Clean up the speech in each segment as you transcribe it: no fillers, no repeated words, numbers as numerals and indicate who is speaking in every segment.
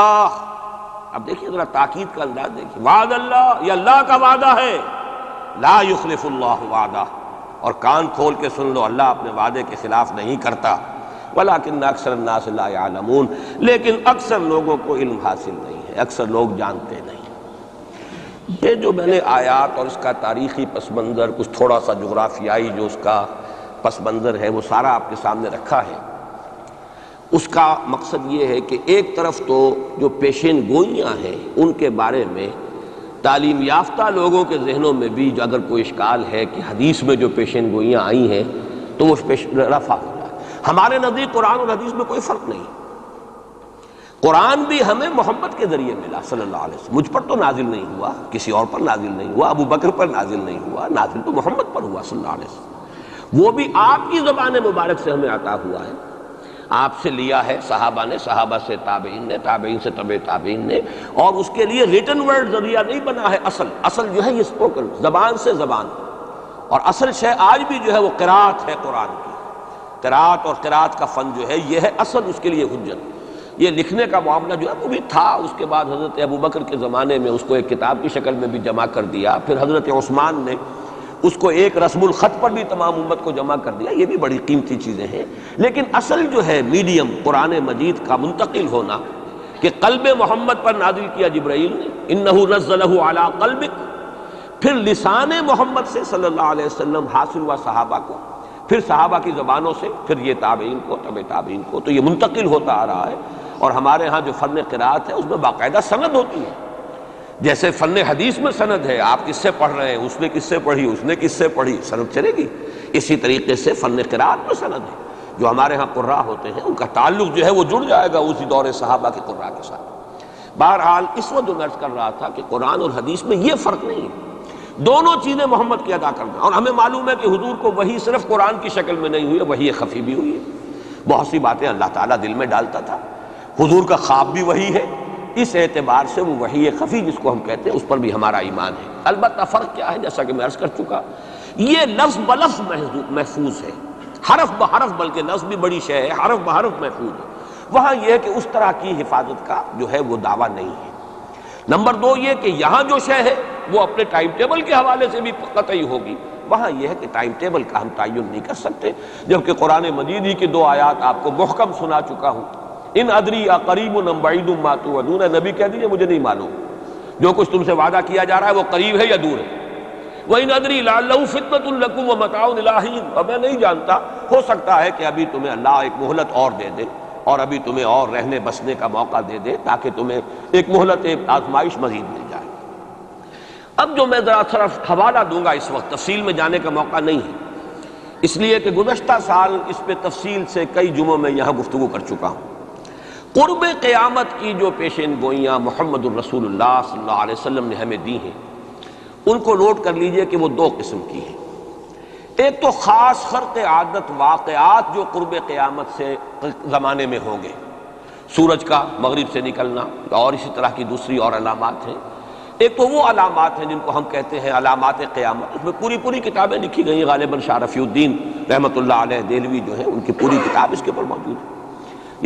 Speaker 1: اب دیکھیے ذرا تاکید کا انداز دیکھیے، وعد اللہ، یہ اللہ کا وعدہ ہے، لا یخلف اللہ وعدہ، اور کان کھول کے سن لو اللہ اپنے وعدے کے خلاف نہیں کرتا، ولکن اکثر الناس لا یعلمون، لیکن اکثر لوگوں کو علم حاصل نہیں ہے، اکثر لوگ جانتے نہیں۔ یہ جو میں نے آیات اور اس کا تاریخی پس منظر، کچھ تھوڑا سا جغرافیائی جو اس کا پس منظر ہے وہ سارا آپ کے سامنے رکھا ہے، اس کا مقصد یہ ہے کہ ایک طرف تو جو پیشین گوئیاں ہیں ان کے بارے میں تعلیم یافتہ لوگوں کے ذہنوں میں بھی جو اگر کوئی اشکال ہے کہ حدیث میں جو پیشین گوئیاں آئی ہیں تو وہ رفع ہو جائے۔ ہمارے نزدیک قرآن اور حدیث میں کوئی فرق نہیں، قرآن بھی ہمیں محمد کے ذریعے ملا صلی اللہ علیہ وسلم، مجھ پر تو نازل نہیں ہوا، کسی اور پر نازل نہیں ہوا، ابو بکر پر نازل نہیں ہوا، نازل تو محمد پر ہوا صلی اللہ علیہ وسلم، وہ بھی آپ کی زبان مبارک سے ہمیں عطا ہوا ہے، آپ سے لیا ہے صحابہ نے، صحابہ سے تابعین نے، تابعین سے تبع تابعین نے، اور اس کے لیے ریٹن ورڈ ذریعہ نہیں بنا ہے، اصل جو ہے یہ اسپوکن، زبان سے زبان، اور اصل شے آج بھی جو ہے وہ قرات ہے قرآن کی، قرات اور قرات کا فن جو ہے یہ ہے اصل اس کے لیے حجت۔ یہ لکھنے کا معاملہ جو ہے وہ بھی تھا، اس کے بعد حضرت ابوبکر کے زمانے میں اس کو ایک کتاب کی شکل میں بھی جمع کر دیا، پھر حضرت عثمان نے اس کو ایک رسم الخط پر بھی تمام امت کو جمع کر دیا، یہ بھی بڑی قیمتی چیزیں ہیں، لیکن اصل جو ہے میڈیم قرآن مجید کا منتقل ہونا کہ قلب محمد پر نازل کیا جبرائیل نے، انہ نزلہ علی قلبک، پھر لسان محمد سے صلی اللہ علیہ وسلم حاصل ہوا صحابہ کو، پھر صحابہ کی زبانوں سے، پھر یہ تابعین کو، تبع تابعین کو، تو یہ منتقل ہوتا آ رہا ہے۔ اور ہمارے ہاں جو فن قرات ہے اس میں باقاعدہ سند ہوتی ہے، جیسے فن حدیث میں سند ہے، آپ کس سے پڑھ رہے ہیں، اس نے کس سے پڑھی، اس نے کس سے پڑھی، سند چلے گی، اسی طریقے سے فن قرات میں سند ہے، جو ہمارے ہاں قراء ہوتے ہیں ان کا تعلق جو ہے وہ جڑ جائے گا اسی دور صحابہ کے قراء کے ساتھ۔ بہرحال اس وقت جو عرض کر رہا تھا کہ قرآن اور حدیث میں یہ فرق نہیں ہے، دونوں چیزیں محمد کی ادا کرنا، اور ہمیں معلوم ہے کہ حضور کو وحی صرف قرآن کی شکل میں نہیں ہوئی ہے، وحی خفی بھی ہوئی ہے، بہت سی باتیں اللہ تعالیٰ دل میں ڈالتا تھا، حضور کا خواب بھی وحی ہے، اس اعتبار سے وہ وحی خفی جس کو ہم کہتے ہیں اس پر بھی ہمارا ایمان ہے۔ البتہ فرق کیا ہے، جیسا کہ میں عرض کر چکا، یہ لفظ بلفظ محفوظ ہے، حرف بحرف، بلکہ لفظ بھی بڑی شے ہے، حرف بحرف محفوظ ہے، وہاں یہ ہے کہ اس طرح کی حفاظت کا جو ہے وہ دعویٰ نہیں ہے۔ نمبر دو یہ کہ یہاں جو شے ہے وہ اپنے ٹائم ٹیبل کے حوالے سے بھی قطعی ہوگی، وہاں یہ ہے کہ ٹائم ٹیبل کا ہم تعین نہیں کر سکتے، جبکہ قرآن مجید ہی کی دو آیات آپ کو محکم سنا چکا ہوں، ان ادری اقریب ام بعید ما توعدون، نبی کہہ دیجئے مجھے نہیں معلوم، جو کچھ تم سے وعدہ کیا جا رہا ہے وہ قریب ہے یا دور ہے، وَإِنْ أَدْرِي لَعَلَّهُ فِتْنَةٌ لَكُمْ وَمَتَاعٌ إِلَىٰ حِينٍ، اور میں نہیں جانتا، ہو سکتا ہے کہ ابھی تمہیں اللہ ایک مہلت اور دے دے، اور ابھی تمہیں اور رہنے بسنے کا موقع دے دے، تاکہ تمہیں ایک مہلت، ایک آزمائش مزید مل جائے۔ اب جو میں ذرا صرف حوالہ دوں گا، اس وقت تفصیل میں جانے کا موقع نہیں ہے، اس لیے کہ گزشتہ سال اس پہ تفصیل سے کئی جمعوں میں یہاں گفتگو کر چکا ہوں۔ قرب قیامت کی جو پیشین گوئیاں محمد الرسول اللہ صلی اللہ علیہ وسلم نے ہمیں دی ہیں، ان کو نوٹ کر لیجئے کہ وہ دو قسم کی ہیں۔ ایک تو خاص خرق عادت واقعات جو قرب قیامت سے زمانے میں ہوں گے، سورج کا مغرب سے نکلنا اور اسی طرح کی دوسری اور علامات ہیں۔ ایک تو وہ علامات ہیں جن کو ہم کہتے ہیں علامات قیامت، اس میں پوری کتابیں لکھی گئی ہیں، غالباً شاہ رفیع الدین رحمۃ اللہ علیہ دہلوی جو ہیں ان کی پوری کتاب اس کے اوپر موجود ہے،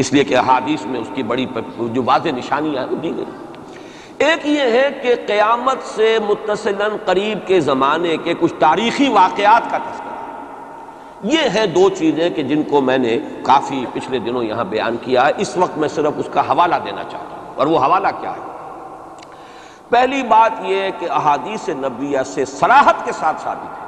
Speaker 1: اس لیے کہ احادیث میں اس کی بڑی جو واضح نشانیاں ہیں وہ دی گئی۔ ایک یہ ہے کہ قیامت سے متصلاً قریب کے زمانے کے کچھ تاریخی واقعات کا تذکرہ، یہ ہے دو چیزیں کہ جن کو میں نے کافی پچھلے دنوں یہاں بیان کیا ہے، اس وقت میں صرف اس کا حوالہ دینا چاہتا ہوں، اور وہ حوالہ کیا ہے؟ پہلی بات یہ ہے کہ احادیث نبویہ سے صراحت کے ساتھ ثابت ہے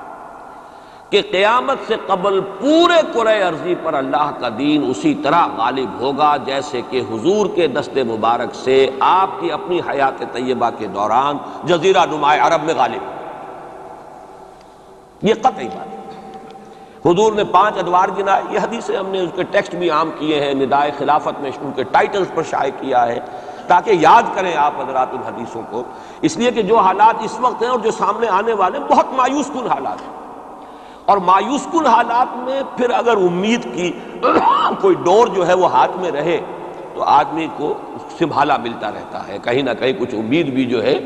Speaker 1: کہ قیامت سے قبل پورے کرۂ ارضی پر اللہ کا دین اسی طرح غالب ہوگا جیسے کہ حضور کے دست مبارک سے آپ کی اپنی حیات طیبہ کے دوران جزیرہ نما عرب میں غالب ہے، یہ قطعی بات ہے۔ حضور نے 5 ادوار گنائے، یہ حدیثیں ہم نے اس کے ٹیکسٹ بھی عام کیے ہیں، ندائے خلافت میں ان کے ٹائٹلز پر شائع کیا ہے تاکہ یاد کریں آپ حضرات ان حدیثوں کو، اس لیے کہ جو حالات اس وقت ہیں اور جو سامنے آنے والے بہت مایوس کن حالات ہیں، اور مایوس کن حالات میں پھر اگر امید کی کوئی ڈور جو ہے وہ ہاتھ میں رہے تو آدمی کو سنبھالا ملتا رہتا ہے، کہیں نہ کہیں کچھ امید بھی جو ہے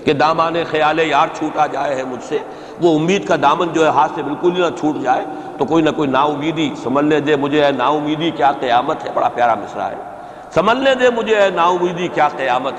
Speaker 1: کہ دامان خیال یار چھوٹا جائے ہے مجھ سے، وہ امید کا دامن جو ہے ہاتھ سے بالکل ہی نہ چھوٹ جائے، تو کوئی نہ کوئی نا امیدی سمجھ لے جے مجھے ہے نا امیدی کیا قیامت ہے، بڑا پیارا مصرع ہے۔ سمجھنے دے مجھے اے نا امیدی کیا قیامت ہے۔